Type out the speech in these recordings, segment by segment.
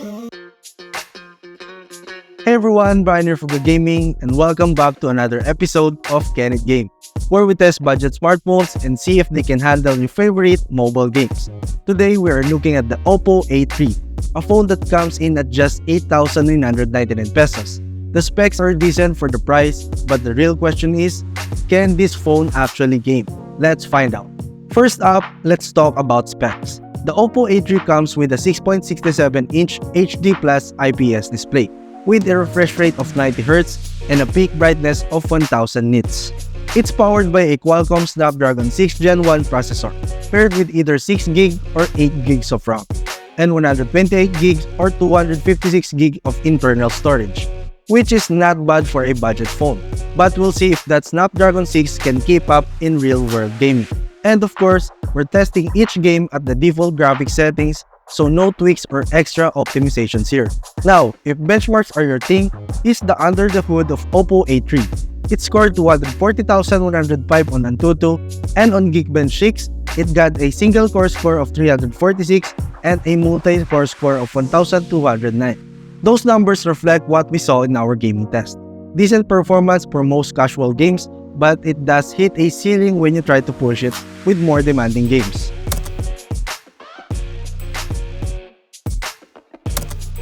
Hey everyone, Brian here from the Gaming, and welcome back to another episode of Can It Game, where we test budget smartphones and see if they can handle your favorite mobile games. Today we are looking at the Oppo A3, a phone that comes in at just 8,999 pesos. The specs are decent for the price, but the real question is, can this phone actually game? Let's find out. First up, let's talk about specs. The Oppo A3 comes with a 6.67-inch HD Plus IPS display, with a refresh rate of 90Hz and a peak brightness of 1000 nits. It's powered by a Qualcomm Snapdragon 6 Gen 1 processor, paired with either 6GB or 8GB of RAM, and 128GB or 256GB of internal storage, which is not bad for a budget phone. But we'll see if that Snapdragon 6 can keep up in real-world gaming. And of course, we're testing each game at the default graphics settings, so no tweaks or extra optimizations here. Now, if benchmarks are your thing, is the under the hood of Oppo A3. It scored 240,105 on Antutu, and on Geekbench 6, it got a single core score of 346 and a multi-core score of 1,209. Those numbers reflect what we saw in our gaming test. Decent performance for most casual games, but it does hit a ceiling when you try to push it with more demanding games.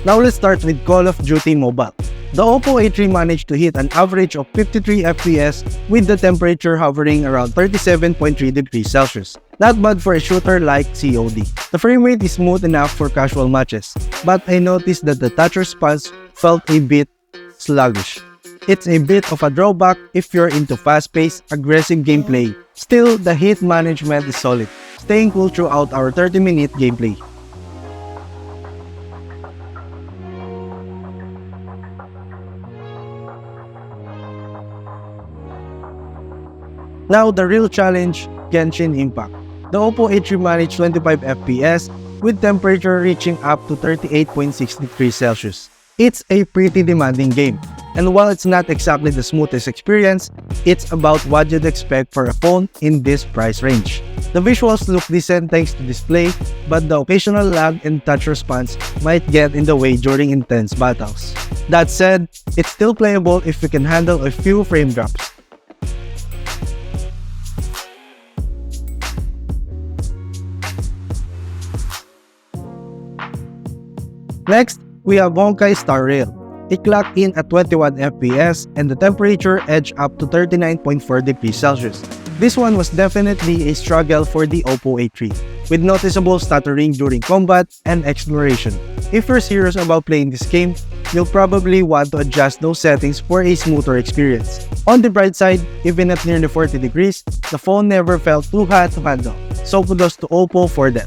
Now let's start with Call of Duty Mobile. The Oppo A3 managed to hit an average of 53 FPS with the temperature hovering around 37.3 degrees Celsius. Not bad for a shooter like COD. The frame rate is smooth enough for casual matches, but I noticed that the touch response felt a bit sluggish. It's a bit of a drawback if you're into fast-paced, aggressive gameplay. Still, the heat management is solid, staying cool throughout our 30-minute gameplay. Now, the real challenge, Genshin Impact. The Oppo A3 managed 25 FPS with temperature reaching up to 38.6 degrees Celsius. It's a pretty demanding game, and while it's not exactly the smoothest experience, it's about what you'd expect for a phone in this price range. The visuals look decent thanks to display, but the occasional lag and touch response might get in the way during intense battles. That said, it's still playable if you can handle a few frame drops. Next, we have Honkai Star Rail. It clocked in at 21 FPS and the temperature edged up to 39.4 degrees Celsius. This one was definitely a struggle for the Oppo A3, with noticeable stuttering during combat and exploration. If you're serious about playing this game, you'll probably want to adjust those settings for a smoother experience. On the bright side, even at nearly 40 degrees, the phone never felt too hot to handle, so kudos to Oppo for that.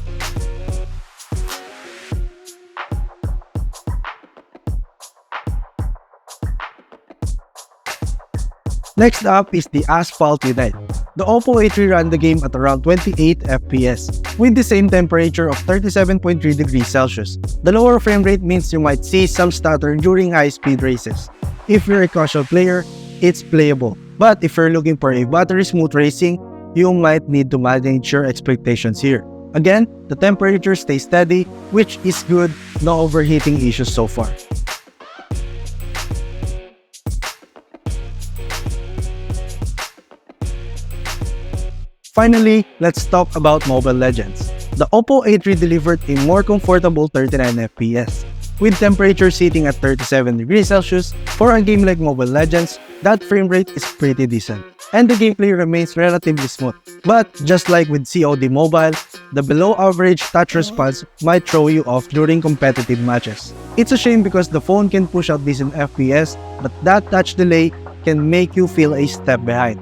Next up is the Asphalt Unite. The Oppo A3 ran the game at around 28 FPS, with the same temperature of 37.3 degrees Celsius. The lower frame rate means you might see some stutter during high-speed races. If you're a casual player, it's playable. But if you're looking for a battery-smooth racing, you might need to manage your expectations here. Again, the temperature stays steady, which is good, no overheating issues so far. Finally, let's talk about Mobile Legends. The Oppo A3 delivered a more comfortable 39 FPS. With temperature sitting at 37 degrees Celsius, for a game like Mobile Legends, that frame rate is pretty decent, and the gameplay remains relatively smooth. But just like with COD Mobile, the below-average touch response might throw you off during competitive matches. It's a shame because the phone can push out decent FPS, but that touch delay can make you feel a step behind.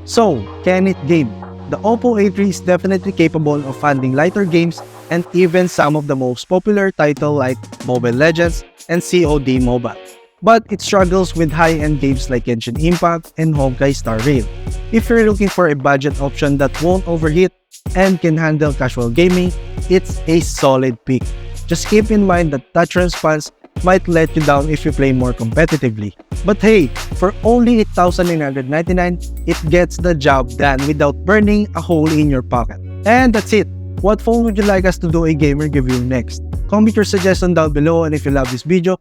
So, can it game? The Oppo A3 is definitely capable of handling lighter games and even some of the most popular titles like Mobile Legends and COD Mobile. But it struggles with high-end games like Genshin Impact and Honkai Star Rail. If you're looking for a budget option that won't overheat and can handle casual gaming, it's a solid pick. Just keep in mind that touch response might let you down if you play more competitively. But hey, for only 8,999, it gets the job done without burning a hole in your pocket. And that's it. What phone would you like us to do a gamer review next? Comment your suggestion down below, and if you love this video,